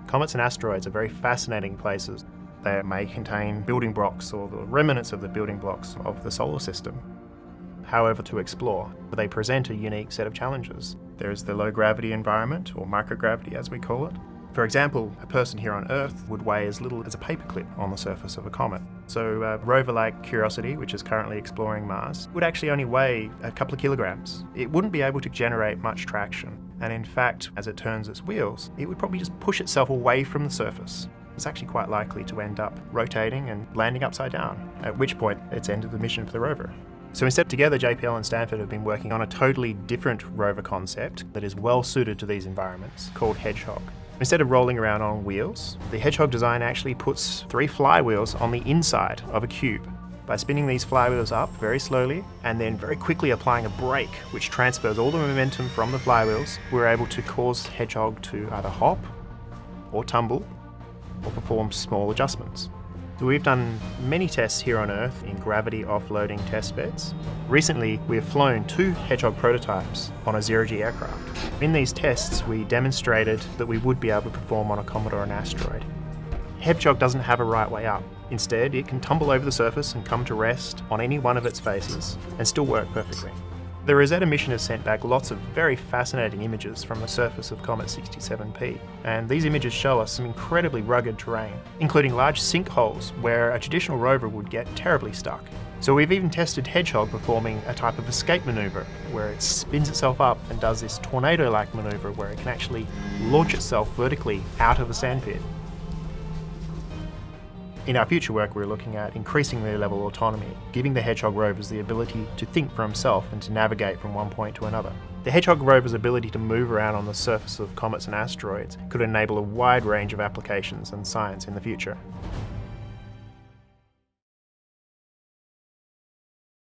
Comets and asteroids are very fascinating places. They may contain building blocks or the remnants of the building blocks of the solar system. However, to explore, they present a unique set of challenges. There is the low gravity environment, or microgravity as we call it. For example, a person here on Earth would weigh as little as a paperclip on the surface of a comet. So a rover like Curiosity, which is currently exploring Mars, would actually only weigh a couple of kilograms. It wouldn't be able to generate much traction. And in fact, as it turns its wheels, it would probably just push itself away from the surface. It's actually quite likely to end up rotating and landing upside down, at which point it's ended the mission for the rover. So instead, together JPL and Stanford have been working on a totally different rover concept that is well suited to these environments, called Hedgehog. Instead of rolling around on wheels, the Hedgehog design actually puts 3 flywheels on the inside of a cube. By spinning these flywheels up very slowly and then very quickly applying a brake which transfers all the momentum from the flywheels, we're able to cause Hedgehog to either hop or tumble or perform small adjustments. So we've done many tests here on Earth in gravity offloading test beds. Recently, we have flown 2 Hedgehog prototypes on a zero-G aircraft. In these tests, we demonstrated that we would be able to perform on a comet or an asteroid. Hedgehog doesn't have a right way up. Instead, it can tumble over the surface and come to rest on any one of its faces and still work perfectly. The Rosetta mission has sent back lots of very fascinating images from the surface of Comet 67P, and these images show us some incredibly rugged terrain, including large sinkholes where a traditional rover would get terribly stuck. So we've even tested Hedgehog performing a type of escape maneuver, where it spins itself up and does this tornado-like maneuver where it can actually launch itself vertically out of a sandpit. In our future work, we're looking at increasing their level of autonomy, giving the Hedgehog rovers the ability to think for himself and to navigate from one point to another. The Hedgehog rover's ability to move around on the surface of comets and asteroids could enable a wide range of applications and science in the future.